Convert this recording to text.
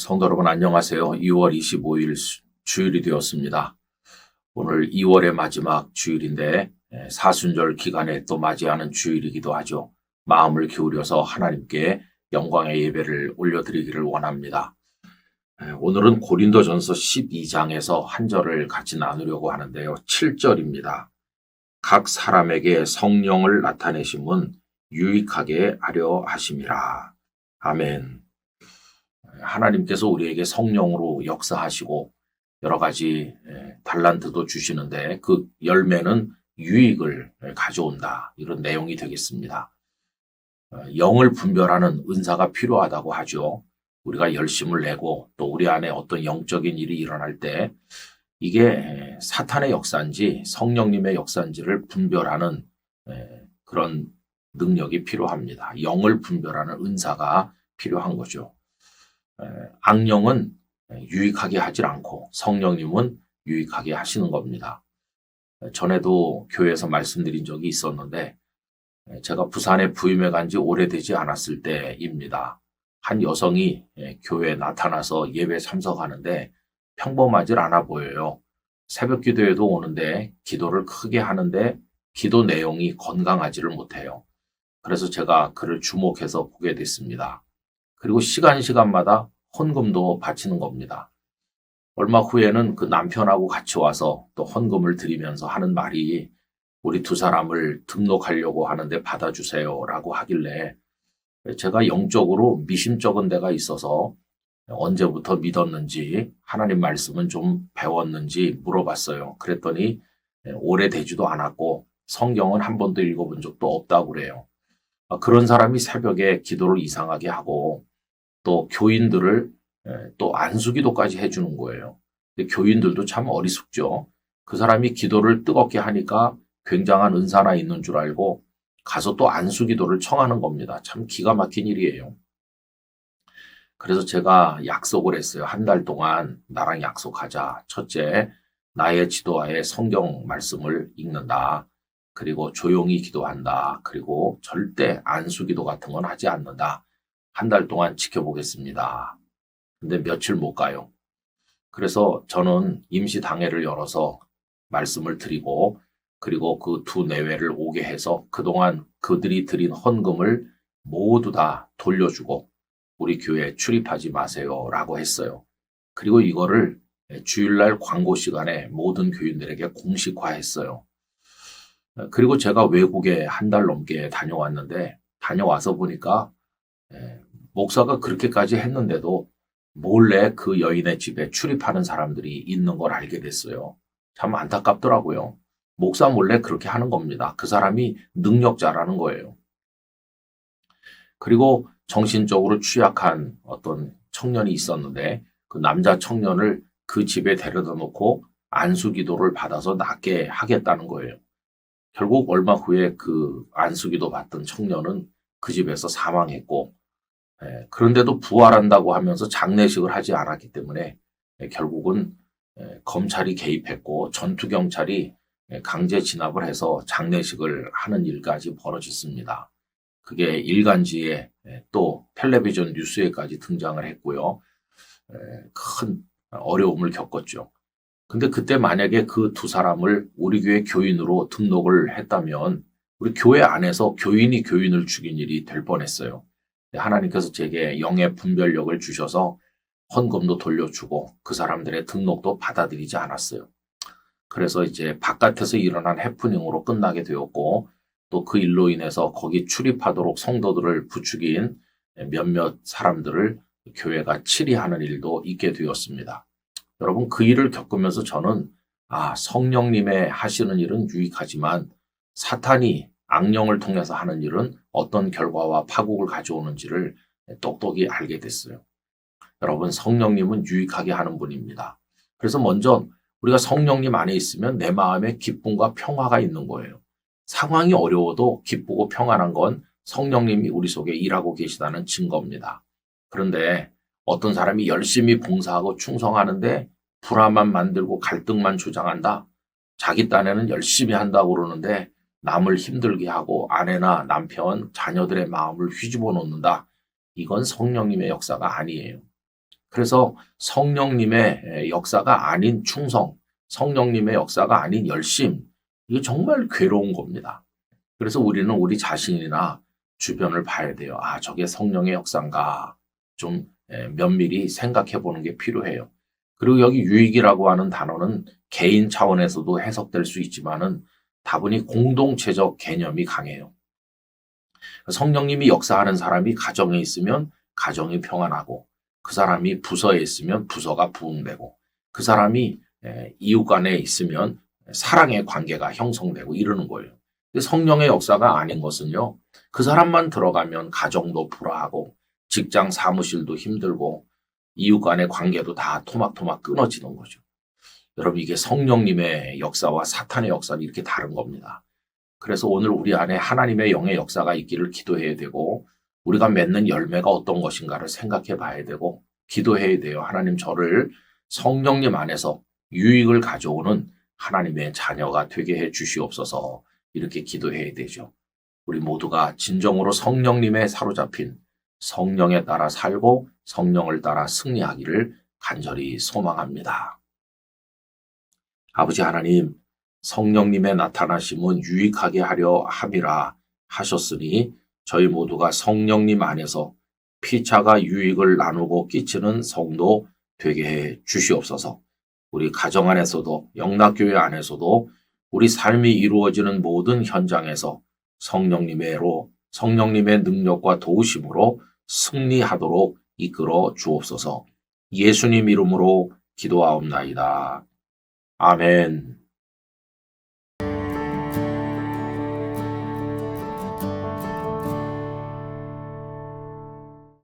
성도 여러분 안녕하세요. 2월 25일 주일이 되었습니다. 오늘 2월의 마지막 주일인데 사순절 기간에 또 맞이하는 주일이기도 하죠. 마음을 기울여서 하나님께 영광의 예배를 올려드리기를 원합니다. 오늘은 고린도전서 12장에서 한 절을 같이 나누려고 하는데요. 7절입니다. 각 사람에게 성령을 나타내심은 유익하게 하려 하심이라. 아멘. 하나님께서 우리에게 성령으로 역사하시고 여러 가지 달란트도 주시는데 그 열매는 유익을 가져온다. 이런 내용이 되겠습니다. 영을 분별하는 은사가 필요하다고 하죠. 우리가 열심을 내고 또 우리 안에 어떤 영적인 일이 일어날 때 이게 사탄의 역사인지 성령님의 역사인지를 분별하는 그런 능력이 필요합니다. 영을 분별하는 은사가 필요한 거죠. 악령은 유익하게 하질 않고 성령님은 유익하게 하시는 겁니다. 전에도 교회에서 말씀드린 적이 있었는데 제가 부산에 부임해 간 지 오래되지 않았을 때입니다. 한 여성이 교회에 나타나서 예배 참석하는데 평범하질 않아 보여요. 새벽 기도에도 오는데 기도를 크게 하는데 기도 내용이 건강하지를 못해요. 그래서 제가 그를 주목해서 보게 됐습니다. 그리고 시간마다 헌금도 바치는 겁니다. 얼마 후에는 그 남편하고 같이 와서 또 헌금을 드리면서 하는 말이 우리 두 사람을 등록하려고 하는데 받아주세요 라고 하길래 제가 영적으로 미심쩍은 데가 있어서 언제부터 믿었는지 하나님 말씀은 좀 배웠는지 물어봤어요. 그랬더니 오래되지도 않았고 성경은 한 번도 읽어본 적도 없다고 그래요. 그런 사람이 새벽에 기도를 이상하게 하고 또 교인들을 또 안수기도까지 해주는 거예요. 근데 교인들도 참 어리숙죠. 그 사람이 기도를 뜨겁게 하니까 굉장한 은사나 있는 줄 알고 가서 또 안수기도를 청하는 겁니다. 참 기가 막힌 일이에요. 그래서 제가 약속을 했어요. 한 달 동안 나랑 약속하자. 첫째, 나의 지도하에 성경 말씀을 읽는다. 그리고 조용히 기도한다. 그리고 절대 안수기도 같은 건 하지 않는다. 한 달 동안 지켜보겠습니다. 근데 며칠 못 가요. 그래서 저는 임시 당회를 열어서 말씀을 드리고 그리고 그 두 내외를 오게 해서 그동안 그들이 드린 헌금을 모두 다 돌려주고 우리 교회에 출입하지 마세요 라고 했어요. 그리고 이거를 주일날 광고 시간에 모든 교인들에게 공식화했어요. 그리고 제가 외국에 한 달 넘게 다녀왔는데 다녀와서 보니까 목사가 그렇게까지 했는데도 몰래 그 여인의 집에 출입하는 사람들이 있는 걸 알게 됐어요. 참 안타깝더라고요. 목사 몰래 그렇게 하는 겁니다. 그 사람이 능력자라는 거예요. 그리고 정신적으로 취약한 어떤 청년이 있었는데 그 남자 청년을 그 집에 데려다 놓고 안수기도를 받아서 낫게 하겠다는 거예요. 결국 얼마 후에 그 안수기도 받던 청년은 그 집에서 사망했고 그런데도 부활한다고 하면서 장례식을 하지 않았기 때문에 결국은 검찰이 개입했고 전투경찰이 강제 진압을 해서 장례식을 하는 일까지 벌어졌습니다. 그게 일간지에 또 텔레비전 뉴스에까지 등장을 했고요. 큰 어려움을 겪었죠. 근데 그때 만약에 그 두 사람을 우리 교회 교인으로 등록을 했다면 우리 교회 안에서 교인이 교인을 죽인 일이 될 뻔했어요. 하나님께서 제게 영의 분별력을 주셔서 헌금도 돌려주고 그 사람들의 등록도 받아들이지 않았어요. 그래서 이제 바깥에서 일어난 해프닝으로 끝나게 되었고 또 그 일로 인해서 거기 출입하도록 성도들을 부추긴 몇몇 사람들을 교회가 치리하는 일도 있게 되었습니다. 여러분 그 일을 겪으면서 저는 성령님의 하시는 일은 유익하지만 사탄이 악령을 통해서 하는 일은 어떤 결과와 파국을 가져오는지를 똑똑히 알게 됐어요. 여러분 성령님은 유익하게 하는 분입니다. 그래서 먼저 우리가 성령님 안에 있으면 내 마음에 기쁨과 평화가 있는 거예요. 상황이 어려워도 기쁘고 평안한 건 성령님이 우리 속에 일하고 계시다는 증거입니다. 그런데 어떤 사람이 열심히 봉사하고 충성하는데 불화만 만들고 갈등만 조장한다. 자기 딴에는 열심히 한다고 그러는데 남을 힘들게 하고 아내나 남편, 자녀들의 마음을 휘집어 놓는다. 이건 성령님의 역사가 아니에요. 그래서 성령님의 역사가 아닌 충성, 성령님의 역사가 아닌 열심, 이게 정말 괴로운 겁니다. 그래서 우리는 우리 자신이나 주변을 봐야 돼요. 아, 저게 성령의 역사인가? 좀 면밀히 생각해 보는 게 필요해요. 그리고 여기 유익이라고 하는 단어는 개인 차원에서도 해석될 수 있지만은 다분히 공동체적 개념이 강해요. 성령님이 역사하는 사람이 가정에 있으면 가정이 평안하고, 그 사람이 부서에 있으면 부서가 부흥되고, 그 사람이 이웃 간에 있으면 사랑의 관계가 형성되고 이러는 거예요. 근데 성령의 역사가 아닌 것은요, 그 사람만 들어가면 가정도 불화하고 직장 사무실도 힘들고 이웃 간의 관계도 다 토막토막 끊어지는 거죠. 여러분, 이게 성령님의 역사와 사탄의 역사는 이렇게 다른 겁니다. 그래서 오늘 우리 안에 하나님의 영의 역사가 있기를 기도해야 되고, 우리가 맺는 열매가 어떤 것인가를 생각해 봐야 되고 기도해야 돼요. 하나님, 저를 성령님 안에서 유익을 가져오는 하나님의 자녀가 되게 해 주시옵소서, 이렇게 기도해야 되죠. 우리 모두가 진정으로 성령님에 사로잡힌, 성령에 따라 살고 성령을 따라 승리하기를 간절히 소망합니다. 아버지 하나님, 성령님의 나타나심은 유익하게 하려 함이라 하셨으니 저희 모두가 성령님 안에서 피차가 유익을 나누고 끼치는 성도 되게 해 주시옵소서. 우리 가정 안에서도, 영락교회 안에서도 우리 삶이 이루어지는 모든 현장에서 성령님의 능력과 도우심으로 승리하도록 이끌어 주옵소서. 예수님 이름으로 기도하옵나이다. 아멘.